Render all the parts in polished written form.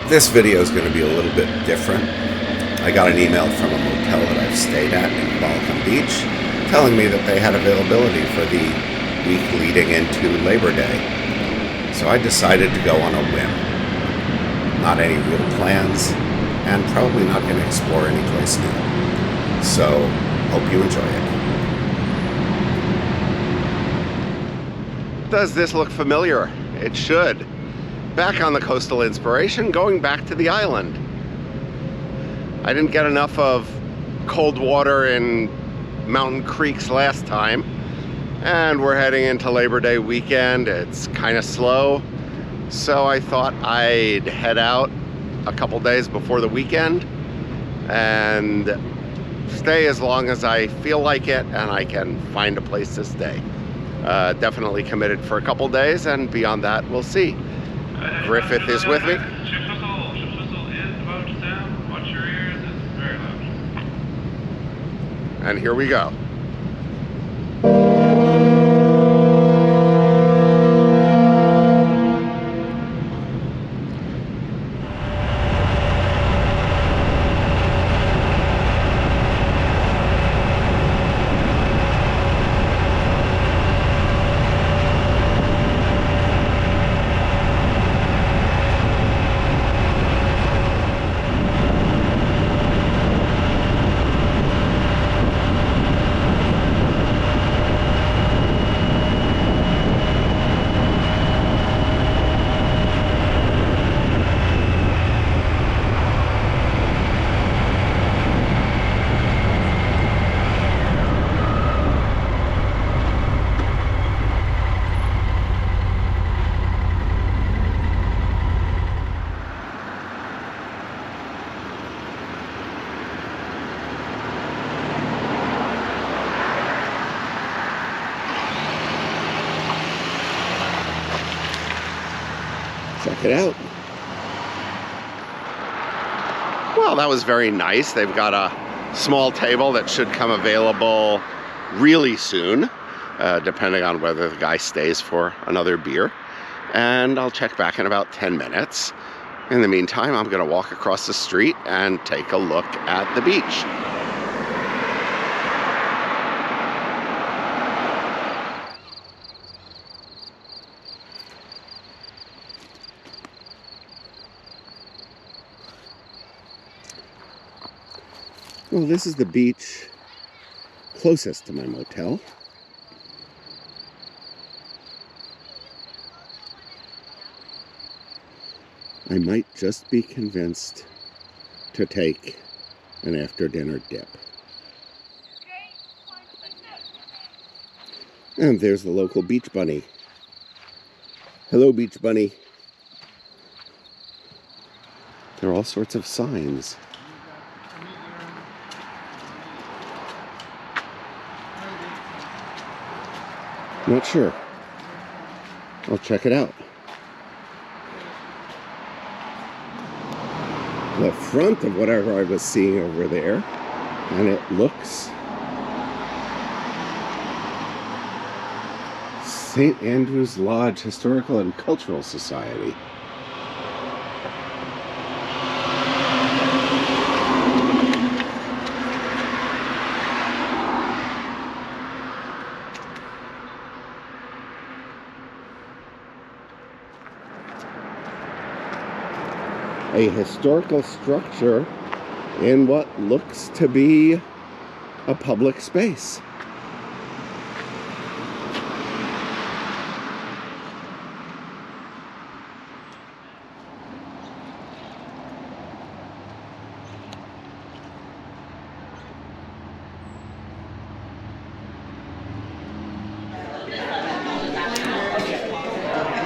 This video is going to be a little bit different. I got an email from a motel that I've stayed at in Balcom Beach telling me that they had availability for the week leading into Labor Day. So I decided to go on a whim. Not any real plans, and probably not going to explore any place new. So, hope you enjoy it. Does this look familiar? It should. Back on the Coastal Inspiration, going back to the island. I didn't get enough of cold water in mountain creeks last time, and we're heading into Labor Day weekend. It's kind of slow, so I thought I'd head out a couple days before the weekend and stay as long as I feel like it and I can find a place to stay. Definitely committed for a couple days, and beyond that, we'll see. Griffith is with me. Ship whistle is about to sound. Watch your ears, it's very loud. And here we go. Check it out. Well, that was very nice. They've got a small table that should come available really soon, depending on whether the guy stays for another beer. And I'll check back in about 10 minutes. In the meantime, I'm going to walk across the street and take a look at the beach. Well, this is the beach closest to my motel. I might just be convinced to take an after-dinner dip. And there's the local beach bunny. Hello, beach bunny. There are all sorts of signs. Not sure. I'll check it out. The front of whatever I was seeing over there, and it looks St. Andrew's Lodge Historical and Cultural Society. A historical structure in what looks to be a public space.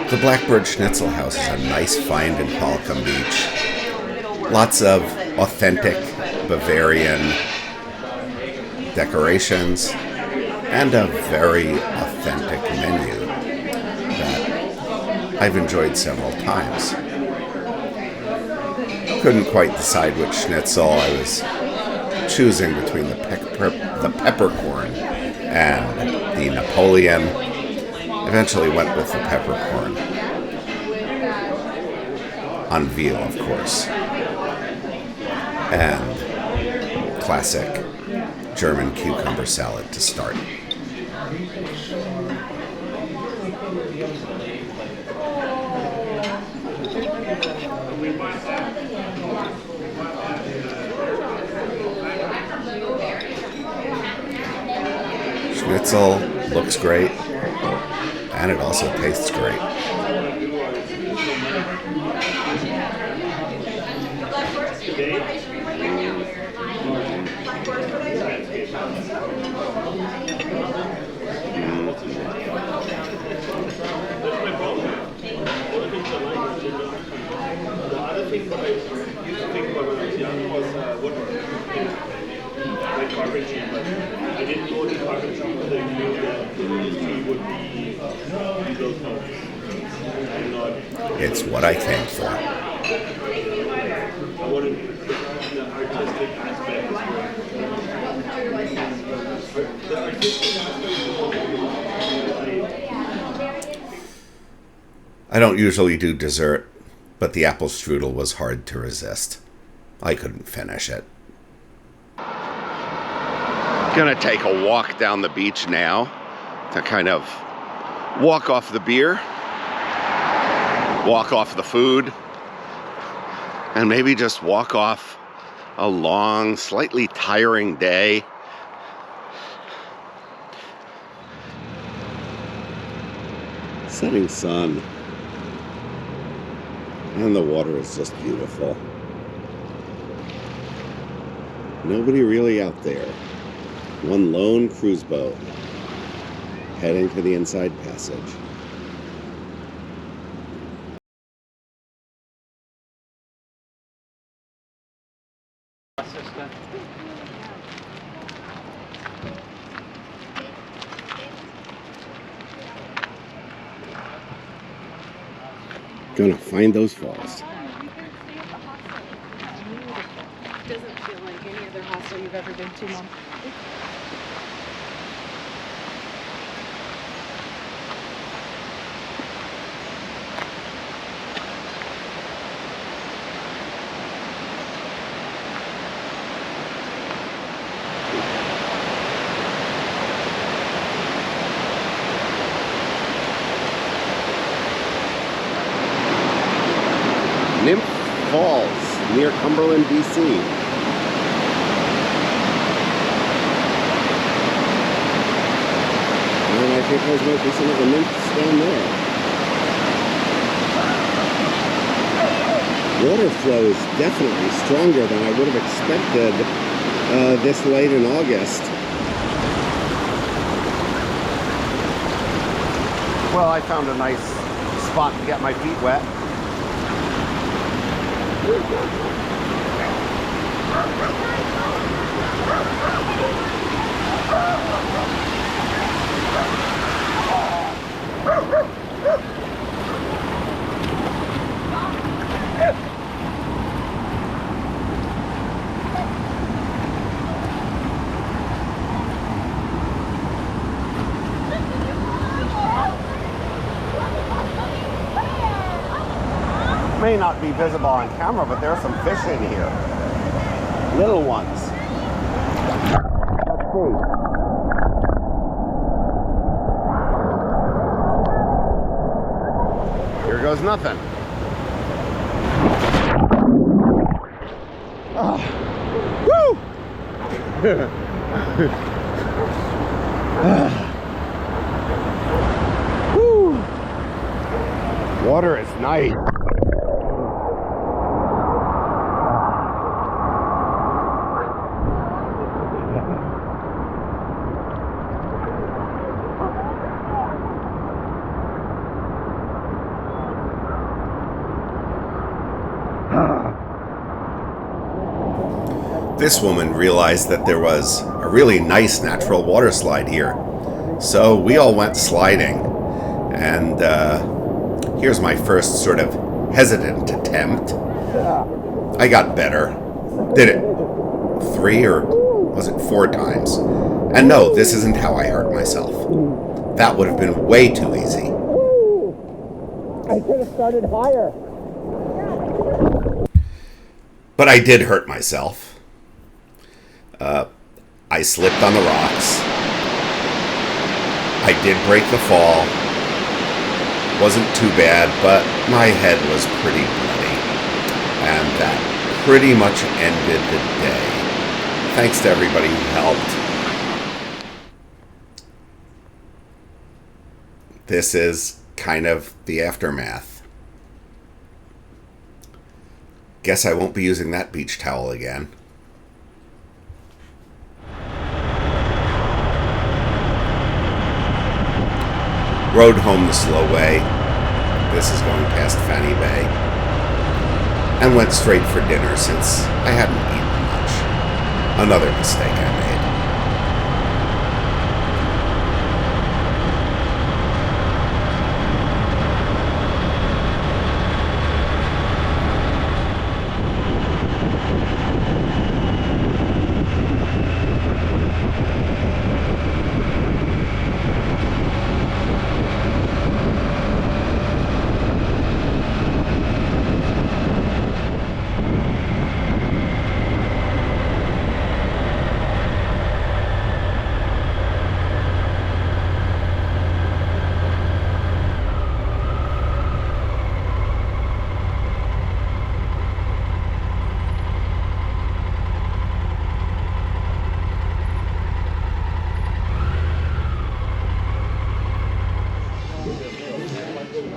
The Blackbird Schnitzel House is a nice find in Balcom Beach. Lots of authentic Bavarian decorations and a very authentic menu that I've enjoyed several times. Couldn't quite decide which schnitzel. I was choosing between the peppercorn and the Napoleon. Eventually went with the peppercorn. on veal, of course. And classic German cucumber salad to start. Schnitzel looks great, and it also tastes great. The other thing that I used to think about when I was young was woodwork. Like carpentry, but I didn't go to carpentry because I knew that the industry would be those homes. And not. It's what I came for. I wanted the artistic aspect. The artistic aspect. I don't usually do dessert, but the apple strudel was hard to resist. I couldn't finish it. Gonna take a walk down the beach now to kind of walk off the beer, walk off the food, and maybe just walk off a long, slightly tiring day. Setting sun. And the water is just beautiful. Nobody really out there. One lone cruise boat heading to the inside passage. Gonna find those falls. Doesn't feel like any other hostel you've ever been to, Mom. Nymph Falls, near Cumberland, BC. And I think those might be some of the nymphs down there. Water flow is definitely stronger than I would have expected this late in August. Well, I found a nice spot to get my feet wet. May not be visible on camera, but there are some fish in here. Little ones. Let's see. Here goes nothing. Oh. Woo! Woo! Water is nice. This woman realized that there was a really nice natural water slide here. So we all went sliding. And here's my first sort of hesitant attempt. I got better. Did it 3 or was it 4 times? And no, this isn't how I hurt myself. That would have been way too easy. I could have started higher. But I did hurt myself. I slipped on the rocks. I did break the fall. Wasn't too bad, but my head was pretty bloody. And that pretty much ended the day. Thanks to everybody who helped. This is kind of the aftermath. Guess I won't be using that beach towel again. Rode home the slow way. This is going past Fanny Bay. And went straight for dinner since I hadn't eaten much. Another mistake I made.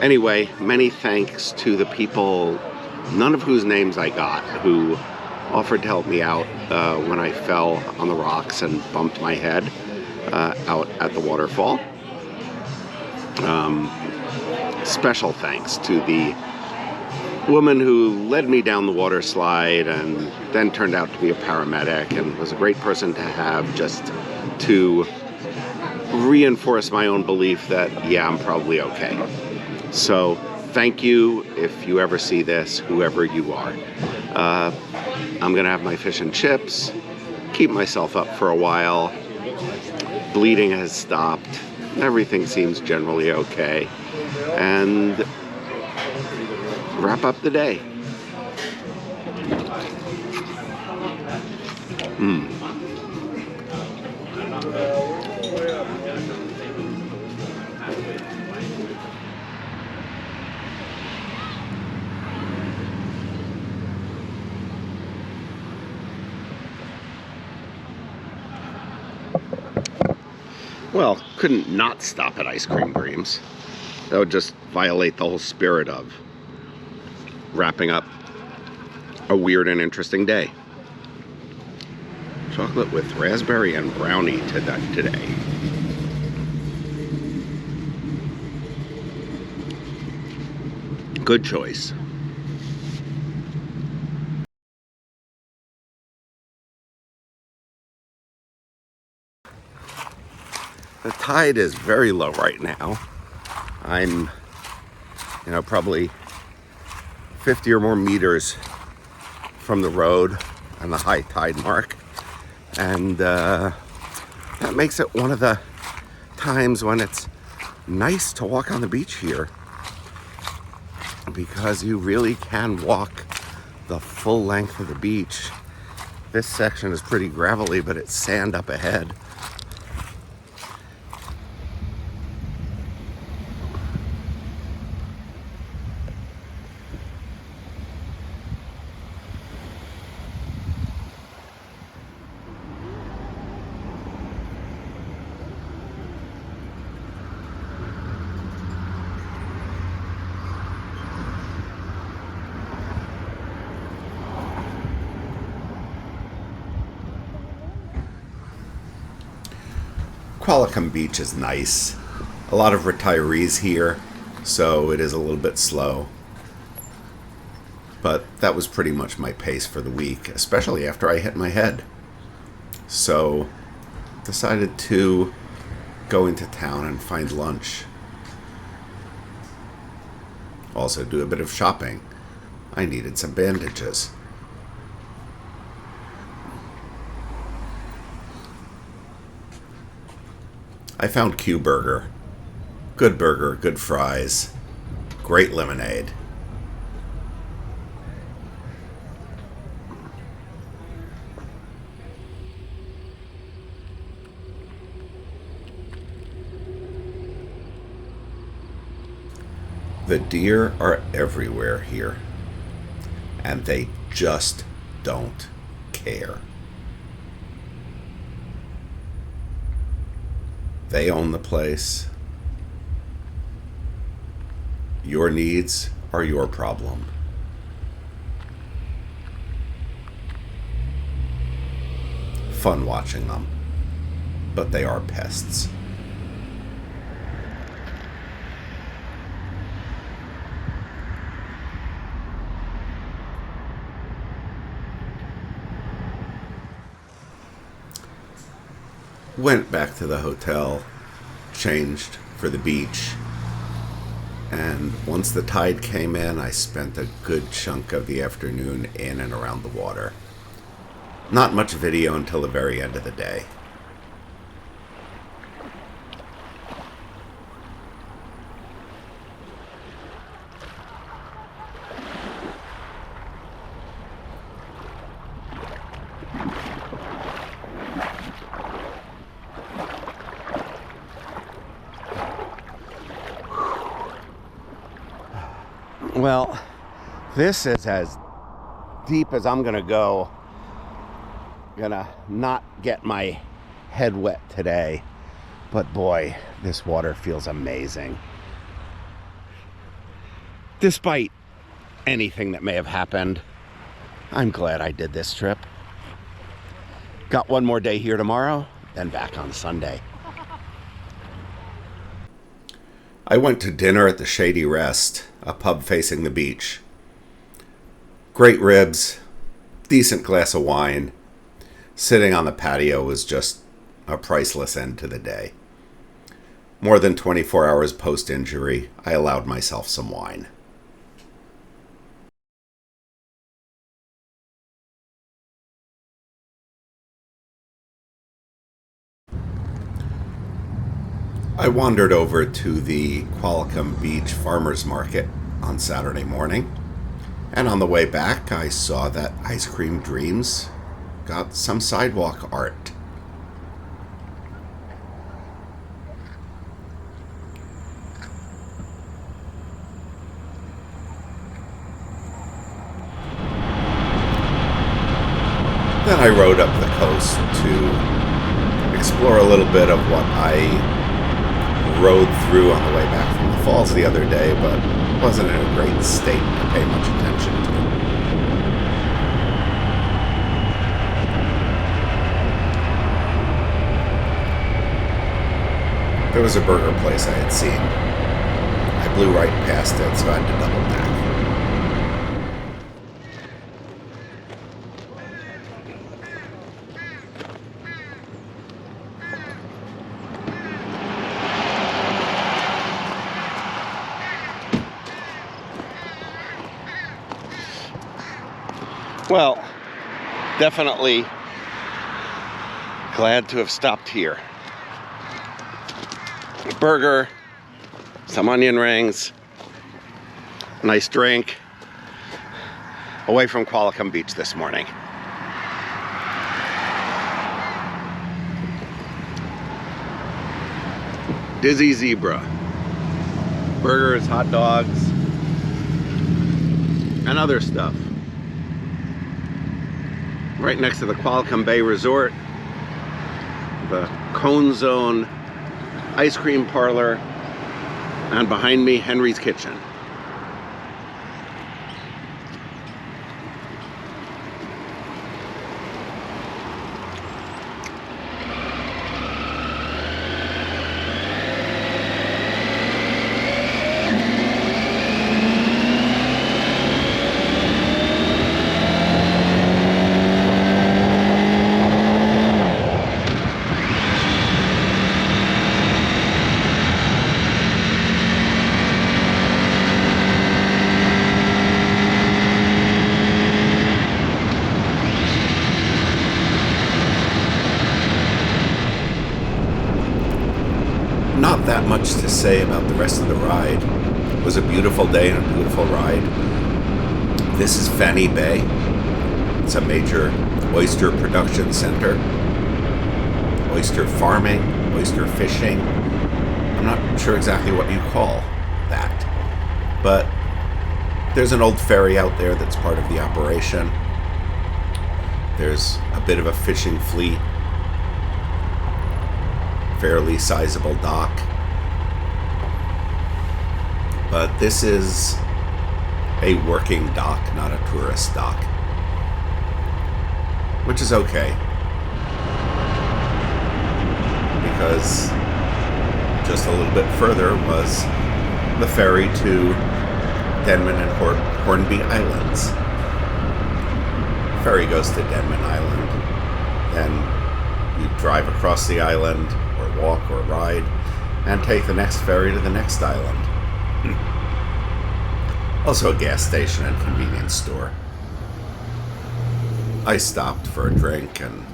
Anyway, many thanks to the people, none of whose names I got, who offered to help me out when I fell on the rocks and bumped my head out at the waterfall. Special thanks to the woman who led me down the water slide and then turned out to be a paramedic and was a great person to have just to reinforce my own belief that, yeah, I'm probably okay. So thank you if you ever see this, whoever you are. I'm going to have my fish and chips, keep myself up for a while. Bleeding has stopped. Everything seems generally okay. And wrap up the day. Well, couldn't not stop at Ice Cream Dreams. That would just violate the whole spirit of wrapping up a weird and interesting day. Chocolate with raspberry and brownie today. Good choice. The tide is very low right now. I'm, probably 50 or more meters from the road and the high tide mark. And that makes it one of the times when it's nice to walk on the beach here, because you really can walk the full length of the beach. This section is pretty gravelly, but it's sand up ahead. Qualicum Beach is nice. A lot of retirees here, so it is a little bit slow. But that was pretty much my pace for the week, especially after I hit my head. So, decided to go into town and find lunch. Also do a bit of shopping. I needed some bandages. I found Q Burger. Good burger, good fries, great lemonade. The deer are everywhere here, and they just don't care. They own the place. Your needs are your problem. Fun watching them, but they are pests. Went back to the hotel, changed for the beach, and once the tide came in, I spent a good chunk of the afternoon in and around the water. Not much video until the very end of the day. Well, this is as deep as I'm gonna go. Gonna not get my head wet today, but boy, this water feels amazing. Despite anything that may have happened, I'm glad I did this trip. Got one more day here tomorrow, then back on Sunday. I went to dinner at the Shady Rest, a pub facing the beach. Great ribs, decent glass of wine. Sitting on the patio was just a priceless end to the day. More than 24 hours post-injury, I allowed myself some wine. I wandered over to the Qualicum Beach Farmers Market on Saturday morning, and on the way back I saw that Ice Cream Dreams got some sidewalk art. Then I rode up the coast to explore a little bit of what I rode through on the way back from the falls the other day, but wasn't in a great state to pay much attention to. There was a burger place I had seen. I blew right past it, so I had to double back. Well, definitely glad to have stopped here. A burger, some onion rings, nice drink, away from Qualicum Beach this morning. Dizzy Zebra. Burgers, hot dogs, and other stuff. Right next to the Qualicum Bay Resort, the Cone Zone Ice Cream Parlor, and behind me, Henry's Kitchen. Not that much to say about the rest of the ride. It was a beautiful day and a beautiful ride. This is Fanny Bay. It's a major oyster production center. Oyster farming, oyster fishing. I'm not sure exactly what you call that. But there's an old ferry out there that's part of the operation. There's a bit of a fishing fleet, fairly sizable dock. But this is a working dock, not a tourist dock, which is okay, because just a little bit further was the ferry to Denman and Hornby Islands. Ferry goes to Denman Island, then you drive across the island, or walk or ride, and take the next ferry to the next island. Also a gas station and convenience store. I stopped for a drink and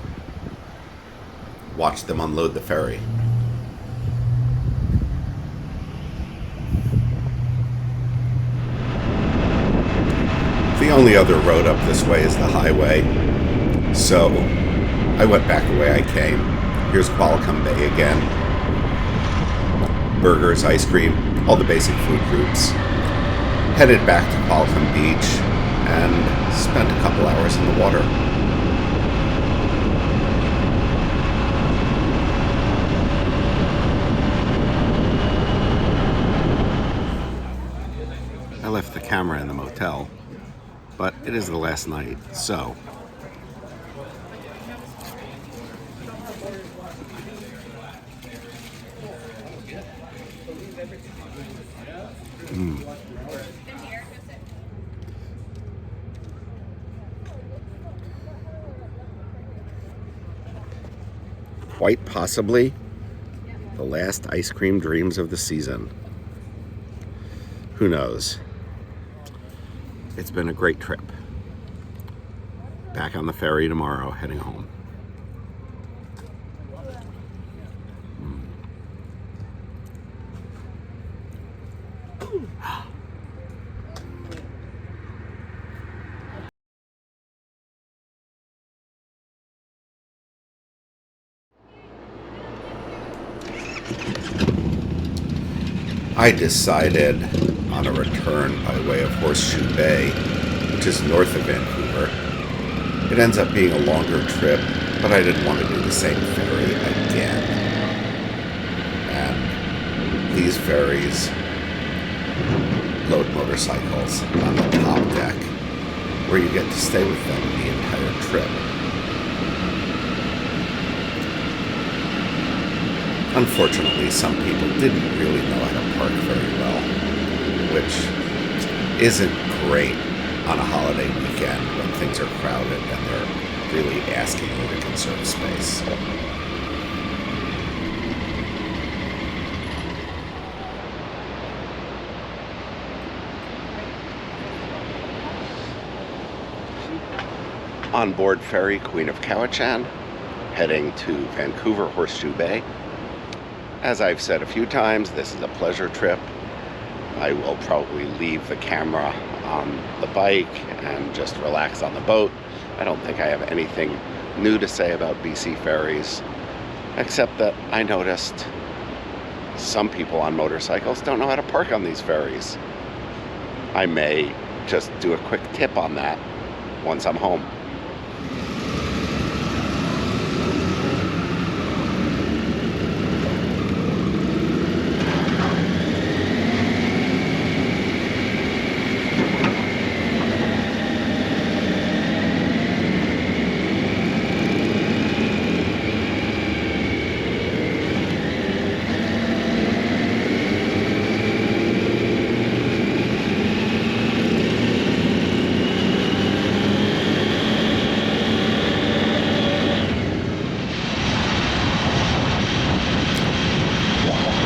watched them unload the ferry. The only other road up this way is the highway, so I went back the way I came. Here's Qualicum Bay again. Burgers, ice cream, all the basic food groups. Headed back to Qualicum Beach and spent a couple hours in the water. I left the camera in the motel, but it is the last night, so quite possibly the last ice cream dreams of the season. Who knows? It's been a great trip. Back on the ferry tomorrow, heading home. I decided on a return by way of Horseshoe Bay, which is north of Vancouver. It ends up being a longer trip, but I didn't want to do the same ferry again. And these ferries load motorcycles on the top deck, where you get to stay with them the entire trip. Unfortunately, some people didn't really know how to park very well, which isn't great on a holiday weekend when things are crowded and they're really asking you to conserve space. On board ferry Queen of Cowichan, heading to Vancouver Horseshoe Bay. As I've said a few times, this is a pleasure trip. I will probably leave the camera on the bike and just relax on the boat. I don't think I have anything new to say about BC ferries, except that I noticed some people on motorcycles don't know how to park on these ferries. I may just do a quick tip on that once I'm home.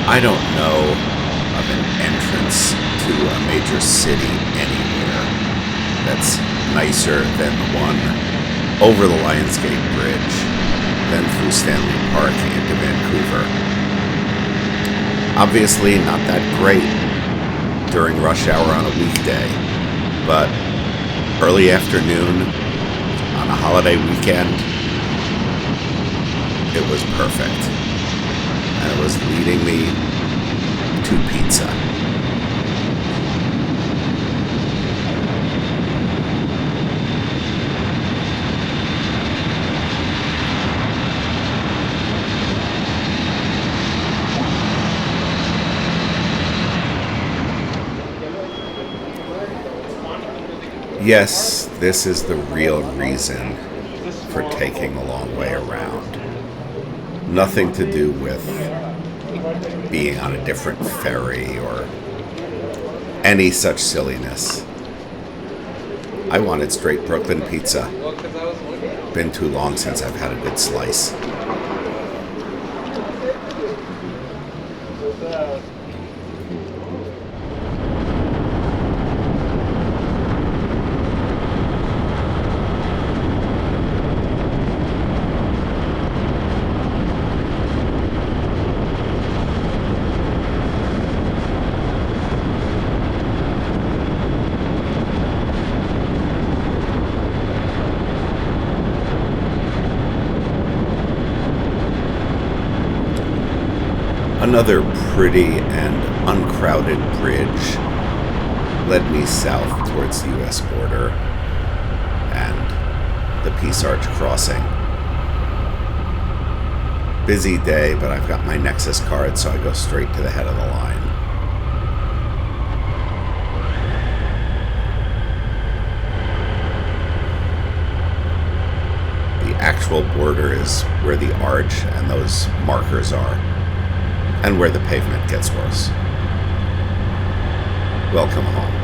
I don't know of an entrance to a major city anywhere that's nicer than the one over the Lionsgate Bridge, then through Stanley Park into Vancouver. Obviously not that great during rush hour on a weekday, but early afternoon on a holiday weekend, it was perfect. And it was leading me to pizza. Yes, this is the real reason for taking the long way around. Nothing to do with being on a different ferry or any such silliness. I wanted straight Brooklyn pizza. Been too long since I've had a good slice. Another pretty and uncrowded bridge led me south towards the U.S. border and the Peace Arch crossing. Busy day, but I've got my Nexus card, so I go straight to the head of the line. The actual border is where the arch and those markers are, and where the pavement gets worse. Welcome home.